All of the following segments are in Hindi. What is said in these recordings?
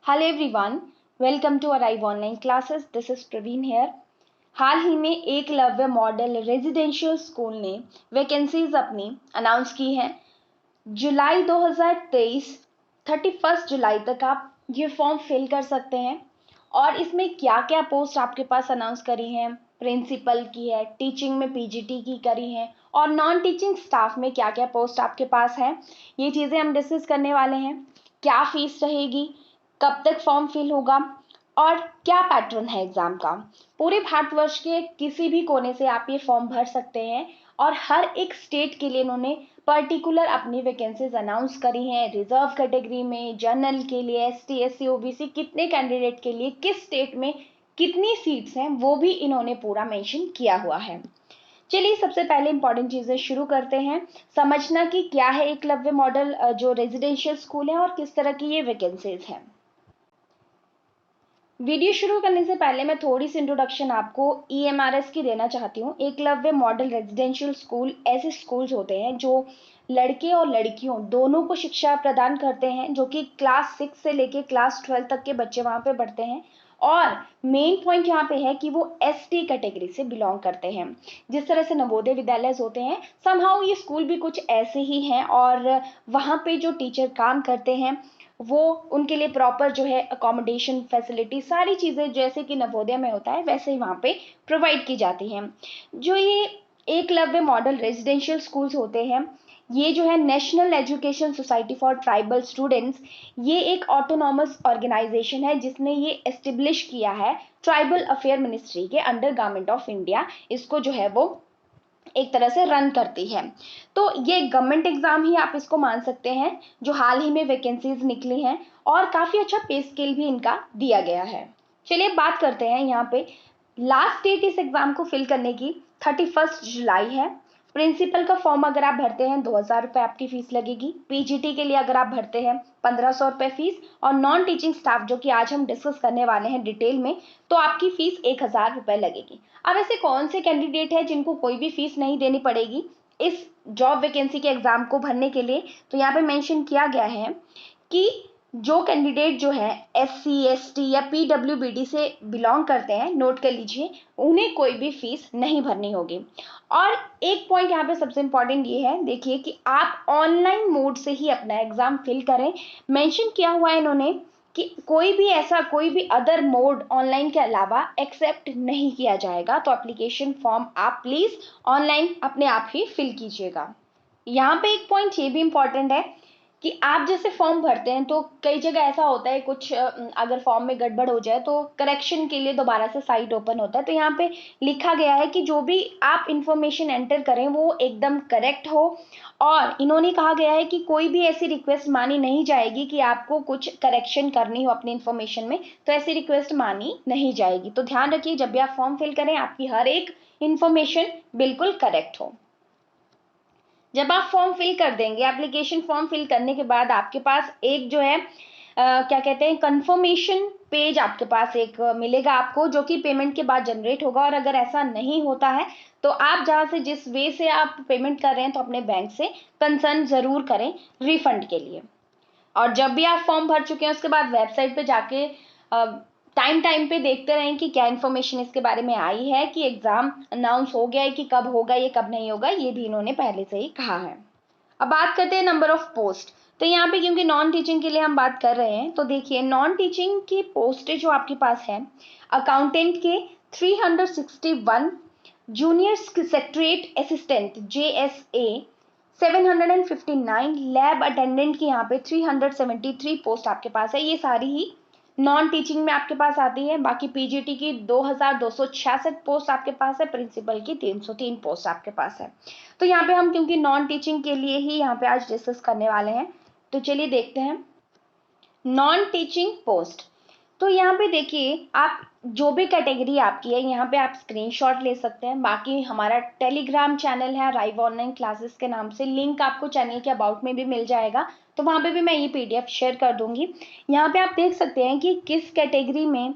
Hello everyone, welcome to arrive online classes. This is Praveen here. हाल ही में एकलव्य मॉडल रेजिडेंशियल स्कूल ने वैकेंसीज अपनी अनाउंस की हैं। जुलाई 2023 31 जुलाई तक आप ये फॉर्म फिल कर सकते हैं। और इसमें क्या क्या पोस्ट आपके पास अनाउंस करी हैं, प्रिंसिपल की है, टीचिंग में पीजीटी की करी हैं, और नॉन टीचिंग स्टाफ में क्या क्या पोस्ट आपके पास हैं, ये चीज़ें हम डिस्कस करने वाले हैं। क्या फीस रहेगी, कब तक फॉर्म फिल होगा, और क्या पैटर्न है एग्जाम का। पूरे भारतवर्ष के किसी भी कोने से आप ये फॉर्म भर सकते हैं। और हर एक स्टेट के लिए इन्होंने पर्टिकुलर अपनी वैकेंसीज अनाउंस करी हैं। रिजर्व कैटेगरी में, जनरल के लिए, एसटी एससी ओबीसी, कितने कैंडिडेट के लिए किस स्टेट में कितनी सीट्स हैं, वो भी इन्होंने पूरा मेंशन किया हुआ है। चलिए सबसे पहले इंपॉर्टेंट चीजें शुरू करते हैं, समझना कि क्या है एकलव्य मॉडल जो रेजिडेंशियल स्कूल है और किस तरह की ये वैकेंसीज हैं। वीडियो शुरू करने से पहले मैं थोड़ी सी इंट्रोडक्शन आपको ईएमआरएस की देना चाहती हूँ। एकलव्य मॉडल रेजिडेंशियल स्कूल ऐसे स्कूल्स होते हैं जो लड़के और लड़कियों दोनों को शिक्षा प्रदान करते हैं, जो कि क्लास 6 से लेके क्लास 12 तक के बच्चे वहाँ पे पढ़ते हैं। और मेन पॉइंट यहाँ पे है कि वो एसटी कैटेगरी से बिलोंग करते हैं। जिस तरह से नवोदय विद्यालय होते हैं, समहाउ ये स्कूल भी कुछ ऐसे ही हैं। और वहाँ पे जो टीचर काम करते हैं वो उनके लिए प्रॉपर जो है अकोमोडेशन फैसिलिटी, सारी चीज़ें जैसे कि नवोदय में होता है वैसे ही वहाँ पे प्रोवाइड की जाती हैं। जो ये एकलव्य मॉडल रेजिडेंशियल स्कूल्स होते हैं, ये जो है national education society for tribal students, ये एक ऑटोनॉमस ऑर्गेनाइजेशन है जिसने ये एस्टेब्लिश किया है ट्राइबल अफेयर मिनिस्ट्री के अंडर गवर्नमेंट ऑफ इंडिया। इसको जो है वो एक तरह से रन करती है। तो ये गवर्नमेंट एग्जाम ही आप इसको मान सकते हैं, जो हाल ही में वैकेंसीज निकली हैं। और काफ़ी अच्छा पे स्केल भी इनका दिया गया है। चलिए बात करते हैं यहाँ पे। लास्ट डेट इस एग्जाम को फिल करने की 31 जुलाई है। प्रिंसिपल का फॉर्म अगर आप भरते हैं 2,000 रुपये आपकी फीस लगेगी। पीजीटी के लिए अगर आप भरते हैं 1,500 रुपये फीस। और नॉन टीचिंग स्टाफ जो कि आज हम डिस्कस करने वाले हैं डिटेल में, तो आपकी फीस 1,000 रुपये लगेगी। अब ऐसे कौन से कैंडिडेट हैं जिनको कोई भी फीस नहीं देनी पड़ेगी इस जॉब वैकेंसी के एग्जाम को भरने के लिए? तो यहाँ पे मेंशन किया गया है कि जो कैंडिडेट जो है एससी एसटी या पीडब्ल्यूबीडी से बिलोंग करते हैं, नोट कर लीजिए, उन्हें कोई भी फीस नहीं भरनी होगी। और एक पॉइंट यहाँ पे सबसे इंपॉर्टेंट ये है, देखिए कि आप ऑनलाइन मोड से ही अपना एग्जाम फिल करें। मेंशन किया हुआ है इन्होंने कि कोई भी अदर मोड ऑनलाइन के अलावा एक्सेप्ट नहीं किया जाएगा। तो एप्लीकेशन फॉर्म आप प्लीज ऑनलाइन अपने आप ही फिल कीजिएगा। यहाँ पे एक पॉइंट ये भी इम्पोर्टेंट है कि आप जैसे फॉर्म भरते हैं तो कई जगह ऐसा होता है, कुछ अगर फॉर्म में गड़बड़ हो जाए तो करेक्शन के लिए दोबारा से साइट ओपन होता है। तो यहाँ पे लिखा गया है कि जो भी आप इंफॉर्मेशन एंटर करें वो एकदम करेक्ट हो। और इन्होंने कहा गया है कि कोई भी ऐसी रिक्वेस्ट मानी नहीं जाएगी कि आपको कुछ करेक्शन करनी हो अपनी इंफॉर्मेशन में, तो ऐसी रिक्वेस्ट मानी नहीं जाएगी। तो ध्यान रखिए जब भी आप फॉर्म फिल करें आपकी हर एक इंफॉर्मेशन बिल्कुल करेक्ट हो। जब आप फॉर्म फिल कर देंगे, एप्लीकेशन फॉर्म फिल करने के बाद आपके पास एक जो है क्या कहते हैं, कंफर्मेशन पेज आपके पास एक मिलेगा आपको, जो कि पेमेंट के बाद जनरेट होगा। और अगर ऐसा नहीं होता है तो आप जहाँ से जिस वे से आप पेमेंट कर रहे हैं तो अपने बैंक से कंसर्न जरूर करें रिफंड के लिए। और जब भी आप फॉर्म भर चुके हैं उसके बाद वेबसाइट पे जाके टाइम टाइम पे देखते रहें कि क्या इन्फॉर्मेशन इसके बारे में आई है, कि एग्जाम अनाउंस हो गया है, कि कब होगा ये कब नहीं होगा, ये भी इन्होंने पहले से ही कहा है। अब बात करते हैं नंबर ऑफ पोस्ट। तो यहाँ पे क्योंकि नॉन टीचिंग के लिए हम बात कर रहे हैं, तो देखिए नॉन टीचिंग की पोस्ट जो आपके पास है, अकाउंटेंट के 361, junior secretariat assistant JSA 759, lab attendant की यहाँ पे 373 पोस्ट आपके पास है। ये सारी ही नॉन टीचिंग में आपके पास आती है। बाकी पीजीटी की 2,266 पोस्ट आपके पास है, प्रिंसिपल की 303 पोस्ट आपके पास है। तो यहाँ पे हम क्योंकि नॉन टीचिंग के लिए ही यहाँ पे आज डिस्कस करने वाले हैं, तो चलिए देखते हैं नॉन टीचिंग पोस्ट। तो यहाँ पे देखिए आप जो भी कैटेगरी आपकी है यहाँ पे आप स्क्रीनशॉट ले सकते हैं। बाकी हमारा टेलीग्राम चैनल है अराइव ऑनलाइन क्लासेस के नाम से, लिंक आपको चैनल के अबाउट में भी मिल जाएगा, तो वहाँ पे भी मैं ये PDF शेयर कर दूंगी। यहाँ पे आप देख सकते हैं कि किस कैटेगरी में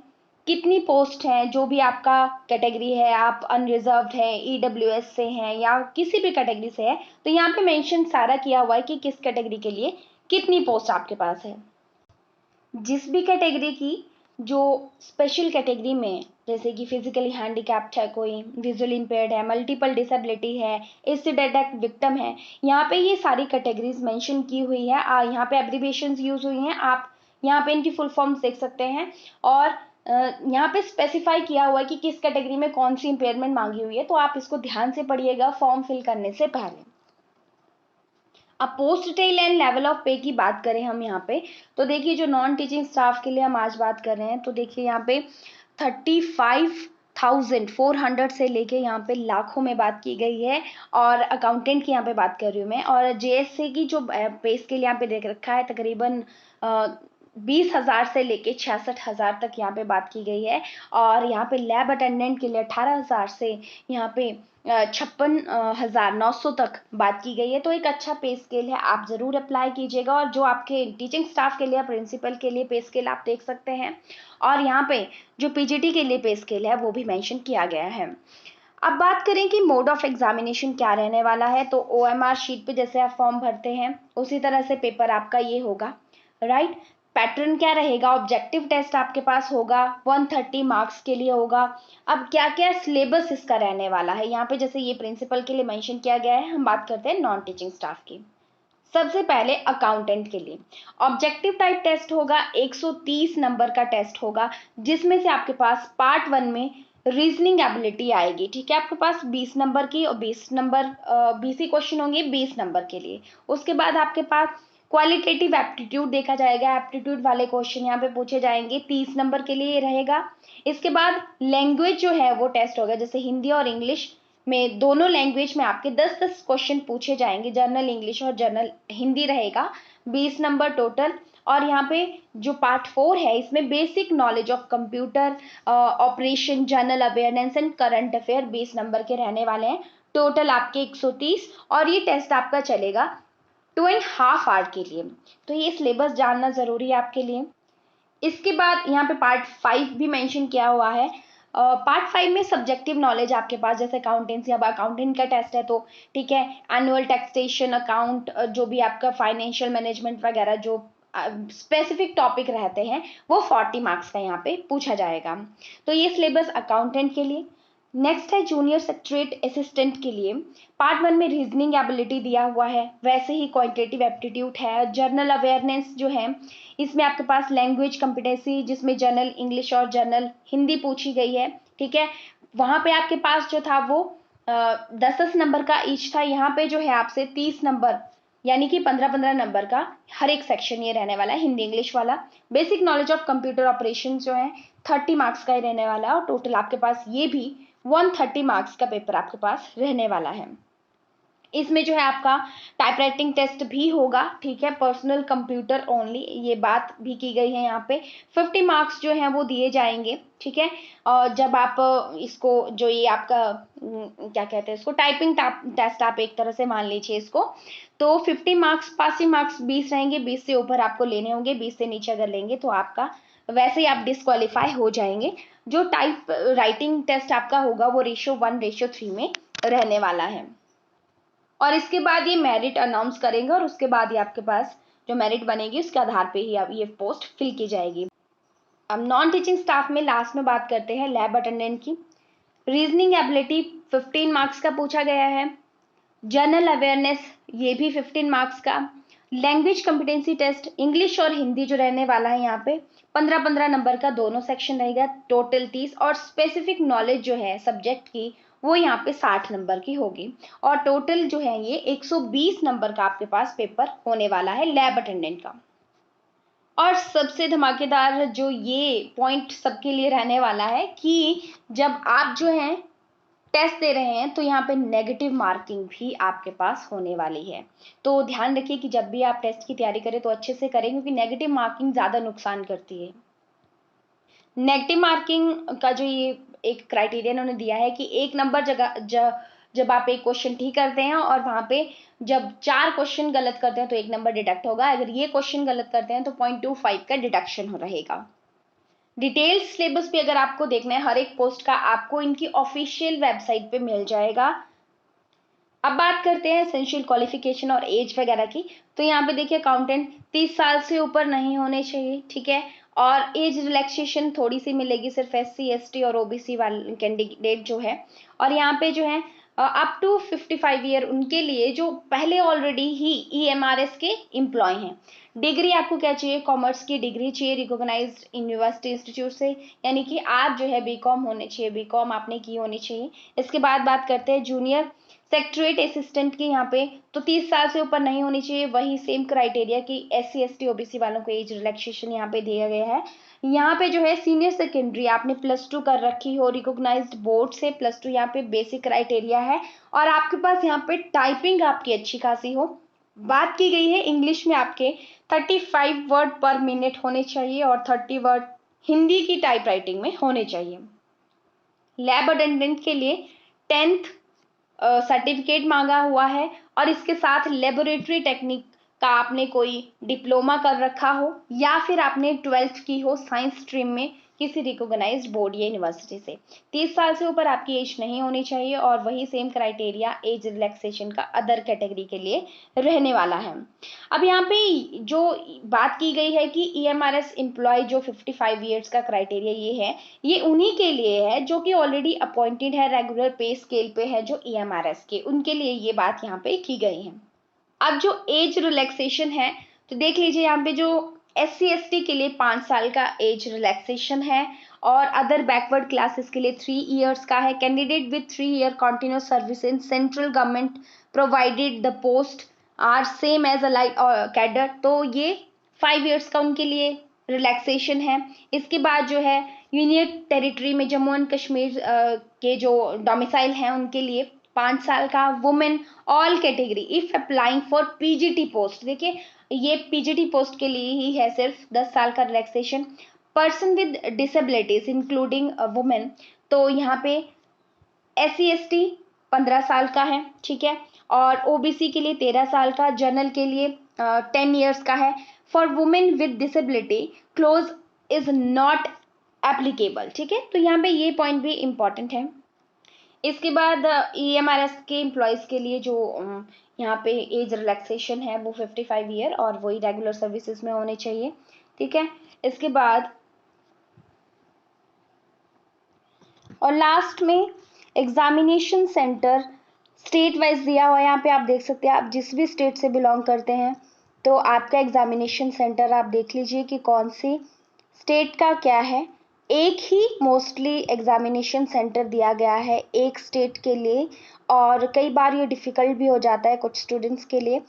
कितनी पोस्ट है। जो भी आपका कैटेगरी है, आप अनरिजर्व्ड है, EWS से हैं या किसी भी कैटेगरी से है, तो यहाँ पे मेंशन सारा किया हुआ है कि किस कैटेगरी के लिए कितनी पोस्ट आपके पास है। जिस भी कैटेगरी की जो स्पेशल कैटेगरी में, जैसे कि फिजिकली हैंडीकैप्ड है, कोई विजुअल इम्पेयर्ड है, मल्टीपल डिसेबिलिटी है, एसिड अटैक विक्टिम है, यहाँ पे ये सारी कैटेगरीज मेंशन की हुई है। यहाँ पे एब्रिविएशंस यूज हुई हैं, आप यहाँ पे इनकी फुल फॉर्म्स देख सकते हैं। और यहाँ पे स्पेसिफाई किया हुआ है कि किस कैटेगरी में कौन सी इंपेयरमेंट मांगी हुई है, तो आप इसको ध्यान से पढ़िएगा फॉर्म फिल करने से पहले। अब post tail and level of pay की बात करें हम यहाँ पे, तो देखिए जो नॉन टीचिंग स्टाफ के लिए हम आज बात कर रहे हैं, तो देखिए यहाँ पे 35,400 से लेके यहाँ पे लाखों में बात की गई है। और अकाउंटेंट की यहाँ पे बात कर रही हूँ मैं। और जेएससी की जो पे स्केल यहाँ पे देख रखा है, तकरीबन 20,000 से लेके 66,000 तक यहाँ पे बात की गई है। और यहाँ पे लैब अटेंडेंट के लिए 18,000 से यहाँ पे 56,900 तक बात की गई है। तो एक अच्छा पे स्केल है, आप ज़रूर अप्लाई कीजिएगा। और जो आपके टीचिंग स्टाफ के लिए, प्रिंसिपल के लिए पे स्केल आप देख सकते हैं। और यहाँ पे जो पीजीटी के लिए पे स्केल है वो भी मेंशन किया गया है। अब बात करें कि मोड ऑफ एग्जामिनेशन क्या रहने वाला है, तो ओएमआर शीट पे जैसे आप फॉर्म भरते हैं उसी तरह से पेपर आपका ये होगा, राइट। पैटर्न क्या रहेगा, ऑब्जेक्टिव टेस्ट आपके पास होगा, 130 मार्क्स के लिए होगा। अब क्या क्या सिलेबस इसका रहने वाला है, यहाँ पे जैसे ये प्रिंसिपल के लिए मेंशन किया गया है, हम बात करते हैं नॉन टीचिंग स्टाफ की। सबसे पहले अकाउंटेंट के लिए ऑब्जेक्टिव टाइप टेस्ट होगा, 130 नंबर का टेस्ट होगा, जिसमें से आपके पास पार्ट 1 में रीजनिंग एबिलिटी आएगी, ठीक है। आपके पास 20 नंबर की और 20 नंबर 20 ही क्वेश्चन होंगे 20 नंबर के लिए। उसके बाद आपके पास क्वालिटेटिव एप्टीट्यूड देखा जाएगा, एप्टीट्यूड वाले क्वेश्चन यहाँ पे पूछे जाएंगे, 30 नंबर के लिए रहेगा। इसके बाद लैंग्वेज जो है वो टेस्ट होगा, जैसे हिंदी और इंग्लिश में, दोनों लैंग्वेज में आपके 10-10 क्वेश्चन पूछे जाएंगे, जनरल इंग्लिश और जनरल हिंदी रहेगा, 20 नंबर टोटल। और यहाँ पे जो पार्ट 4 है, इसमें basic knowledge of computer operation, general awareness and current affair 20 number के रहने वाले हैं, टोटल आपके 130। और ये टेस्ट आपका चलेगा 2.5 आवर के लिए। तो ये सिलेबस जानना जरूरी है आपके लिए। इसके बाद यहाँ पे पार्ट 5 भी मेंशन किया हुआ है। पार्ट 5 में सब्जेक्टिव नॉलेज आपके पास, जैसे अकाउंटेंसी, अब अकाउंटेंट का टेस्ट है तो ठीक है, एनुअल टैक्सेशन अकाउंट, जो भी आपका फाइनेंशियल मैनेजमेंट वगैरह जो स्पेसिफिक टॉपिक रहते हैं वो 40 मार्क्स का यहाँ पे पूछा जाएगा। तो ये सिलेबस अकाउंटेंट के लिए। नेक्स्ट है जूनियर सेक्रेटरीट असिस्टेंट के लिए। पार्ट 1 में रीजनिंग एबिलिटी दिया हुआ है, वैसे ही क्वांटिटेटिव एप्टीट्यूड है, जनरल अवेयरनेस जो है इसमें आपके पास लैंग्वेज कॉम्पिटेंसी, जिसमें जनरल इंग्लिश और जनरल हिंदी पूछी गई है, ठीक है। वहां पे आपके पास जो था वो 10-10 नंबर का ईच था, यहाँ पे जो है आपसे 30 नंबर यानी कि 15-15 नंबर का हर एक सेक्शन ये रहने वाला है, हिंदी इंग्लिश वाला। Basic knowledge of computer operation जो है 30 मार्क्स का ही रहने वाला है, और टोटल आपके पास ये भी 130 मार्क्स का पेपर आपके पास रहने वाला है। इसमें जो है आपका टाइपराइटिंग टेस्ट भी होगा, ठीक है, पर्सनल कंप्यूटर ओनली, ये बात भी की गई है यहाँ पे। 50 मार्क्स जो हैं वो दिए जाएंगे, ठीक है। और जब आप इसको, जो ये आपका क्या कहते हैं इसको, टाइपिंग टेस्ट आप एक तरह से मान लीजिए इसको, तो 50 मार्क्स, पासिंग मार्क्स 20 रहेंगे, 20 से ऊपर आपको लेने होंगे, 20 से नीचे अगर लेंगे तो आपका वैसे ही आप डिस्क्वालीफाई हो जाएंगे। जो टाइप राइटिंग टेस्ट आपका होगा वो रेशियो 1:3 में रहने वाला है। और इसके बाद ये मेरिट अनाउंस करेंगे, और उसके बाद ही आपके पास जो मेरिट बनेगी उसके आधार पे ही अब ये पोस्ट फिल की जाएगी। अब नॉन टीचिंग स्टाफ में लास्ट में बात करते हैं लैब अटेंडेंट की। रीजनिंग एबिलिटी 15 मार्क्स का पूछा गया है, जनरल अवेयरनेस ये भी 15 मार्क्स का, लैंग्वेज कॉम्पिटेंसी टेस्ट इंग्लिश और हिंदी जो रहने वाला है यहाँ पे 15-15 नंबर का दोनों सेक्शन रहेगा, टोटल 30। और स्पेसिफिक नॉलेज जो है सब्जेक्ट की वो यहाँ पे 60 नंबर की होगी, और टोटल जो है ये 120 नंबर का आपके पास पेपर होने वाला है लैब अटेंडेंट का। और सबसे धमाकेदार जो ये पॉइंट सबके लिए रहने वाला है कि जब आप जो है टेस्ट दे रहे हैं तो यहाँ पे नेगेटिव मार्किंग भी आपके पास होने वाली है। तो ध्यान रखिए कि जब भी आप टेस्ट की तैयारी करें तो अच्छे से करें, क्योंकि नेगेटिव मार्किंग ज़्यादा नुकसान करती है। नेगेटिव मार्किंग का जो ये एक क्राइटेरिया उन्होंने दिया है कि 1 नंबर जब आप एक क्वेश्चन ठीक करते हैं और वहां पे जब 4 क्वेश्चन गलत करते हैं तो 1 नंबर डिडक्ट होगा, अगर ये क्वेश्चन गलत करते हैं तो 0.25 का डिडक्शन हो रहेगा। डिटेल सिलेबस भी अगर आपको देखना है हर एक पोस्ट का, आपको इनकी ऑफिशियल वेबसाइट पे मिल जाएगा। अब बात करते हैं एसेंशियल क्वालिफिकेशन और एज वगैरह की। तो यहाँ पे देखिए अकाउंटेंट 30 साल से ऊपर नहीं होने चाहिए, ठीक है। और एज रिलैक्सेशन थोड़ी सी मिलेगी सिर्फ SC ST और OBC वाले कैंडिडेट जो है। और यहाँ पे जो है अप टू 55 ईयर उनके लिए जो पहले ऑलरेडी ही EMRS के एम्प्लॉय हैं। डिग्री आपको क्या चाहिए, कॉमर्स की डिग्री चाहिए रिकॉग्नाइज्ड यूनिवर्सिटी इंस्टीट्यूट से, यानी कि आप जो है BCom होने चाहिए, BCom आपने की होनी चाहिए। इसके बाद बात करते हैं जूनियर सेक्रेटरीट असिस्टेंट की। यहाँ पे तो 30 साल से ऊपर नहीं होनी चाहिए, वही सेम क्राइटेरिया की SC ST OBC वालों को एज रिलैक्सेशन यहाँ पे दिया गया है। यहाँ पे जो है सीनियर सेकेंडरी आपने +2 कर रखी हो रिकॉग्नाइज्ड बोर्ड से, +2 यहाँ पे बेसिक क्राइटेरिया है। और आपके पास यहाँ पे टाइपिंग आपकी अच्छी खासी हो। बात की गई है इंग्लिश में आपके 35 वर्ड पर मिनट होने चाहिए और 30 वर्ड हिंदी की टाइप राइटिंग में होने चाहिए। लैब अटेंडेंट के लिए 10th सर्टिफिकेट मांगा हुआ है और इसके साथ लेबोरेटरी टेक्निक का आपने कोई डिप्लोमा कर रखा हो या फिर आपने 12th की हो साइंस स्ट्रीम में किसी रिकॉग्नाइज्ड बोर्ड या यूनिवर्सिटी से। 30 साल से ऊपर आपकी एज नहीं होनी चाहिए और वही सेम क्राइटेरिया एज रिलैक्सेशन का अदर कैटेगरी के लिए रहने वाला है। अब यहाँ पे जो बात की गई है कि EMRS एम्प्लॉय जो 55 ईयर्स का क्राइटेरिया ये है, ये उन्हीं के लिए है जो कि ऑलरेडी अपॉइंटेड है, रेगुलर पे स्केल पे है जो EMRS के, उनके लिए ये बात यहाँ पे की गई है। अब जो एज रिलैक्सेशन है तो देख लीजिए यहाँ पे जो SC ST के लिए 5 साल का एज रिलैक्सेशन है और अदर बैकवर्ड क्लासेस के लिए 3 इयर्स का है। Candidate with 3 year continuous service in central government provided the post are same as a like cadre, तो ये 5 इयर्स का उनके लिए रिलैक्सेशन है। इसके बाद जो है यूनियन टेरिटरी में जम्मू एंड कश्मीर के जो डोमिसाइल हैं उनके लिए 5 साल का। Women all category if applying for PGT post, देखिए ये PGT पोस्ट के लिए ही है, सिर्फ 10 साल का relaxation. Person with disabilities including women, तो यहाँ पे SC ST 15 साल का है, ठीक है। और OBC के लिए 13 साल का, जनरल के लिए 10 ईयर्स का है। For women with disability close is not applicable, ठीक है। तो यहाँ पे ये पॉइंट भी इम्पॉर्टेंट है। इसके बाद EMRS के एम्प्लॉयज़ के लिए जो यहाँ पे एज रिलैक्सेशन है वो 55 ईयर और वही रेगुलर सर्विसेज में होने चाहिए, ठीक है। इसके बाद और लास्ट में एग्जामिनेशन सेंटर स्टेट वाइज दिया हुआ है। यहाँ पे आप देख सकते हैं, आप जिस भी स्टेट से बिलोंग करते हैं तो आपका एग्जामिनेशन सेंटर आप देख लीजिए कि कौन सी स्टेट का क्या है। एक ही मोस्टली एग्जामिनेशन सेंटर दिया गया है एक स्टेट के लिए और कई बार ये डिफ़िकल्ट भी हो जाता है कुछ स्टूडेंट्स के लिए,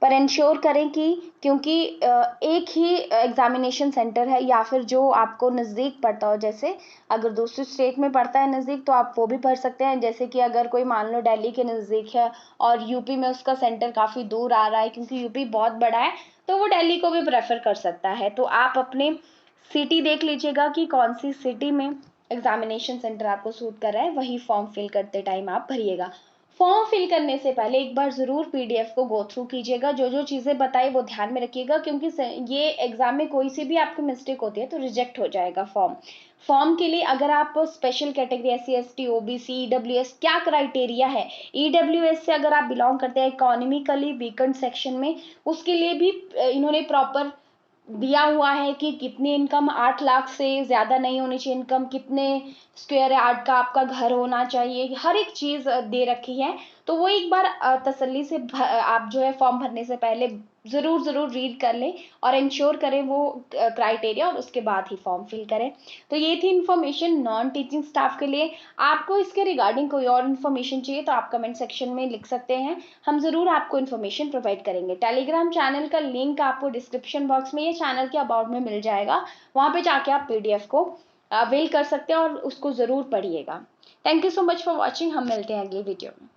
पर इंश्योर करें कि क्योंकि एक ही एग्जामिनेशन सेंटर है या फिर जो आपको नज़दीक पड़ता हो, जैसे अगर दूसरी स्टेट में पड़ता है नज़दीक तो आप वो भी पढ़ सकते हैं। जैसे कि अगर कोई मान लो दिल्ली के नज़दीक है और यूपी में उसका सेंटर काफ़ी दूर आ रहा है क्योंकि यूपी बहुत बड़ा है, तो वो दिल्ली को भी प्रेफर कर सकता है। तो आप अपने सिटी देख लीजिएगा कि कौन सी सिटी में एग्जामिनेशन सेंटर आपको सूट कर रहा है, वही फॉर्म फिल करते टाइम आप भरिएगा। फॉर्म फिल करने से पहले एक बार ज़रूर PDF को गो थ्रू कीजिएगा, जो जो चीज़ें बताई वो ध्यान में रखिएगा क्योंकि ये एग्ज़ाम में कोई सी भी आपकी मिस्टेक होती है तो रिजेक्ट हो जाएगा फॉर्म के लिए। अगर आप special category SC ST OBC EWS क्या क्राइटेरिया है, EWS से अगर आप बिलोंग करते हैं इकोनॉमिकली वीकेंड सेक्शन में, उसके लिए भी इन्होंने प्रॉपर दिया हुआ है कि कितनी इनकम 8 लाख से ज़्यादा नहीं होनी चाहिए, इनकम कितने स्क्वायर यार्ड का आपका घर होना चाहिए, हर एक चीज़ दे रखी है। तो वो एक बार तसल्ली से आप जो है फॉर्म भरने से पहले ज़रूर रीड कर लें और इंश्योर करें वो क्राइटेरिया और उसके बाद ही फॉर्म फिल करें। तो ये थी इन्फॉर्मेशन नॉन टीचिंग स्टाफ के लिए। आपको इसके रिगार्डिंग कोई और इन्फॉर्मेशन चाहिए तो आप कमेंट सेक्शन में लिख सकते हैं, हम ज़रूर आपको इन्फॉर्मेशन प्रोवाइड करेंगे। टेलीग्राम चैनल का लिंक आपको डिस्क्रिप्शन बॉक्स में या चैनल के अबाउट में मिल जाएगा, वहाँ पे जाके आप PDF को अवेल कर सकते हैं और उसको ज़रूर पढ़िएगा। Thank you so much for watching, हम मिलते हैं अगली वीडियो में।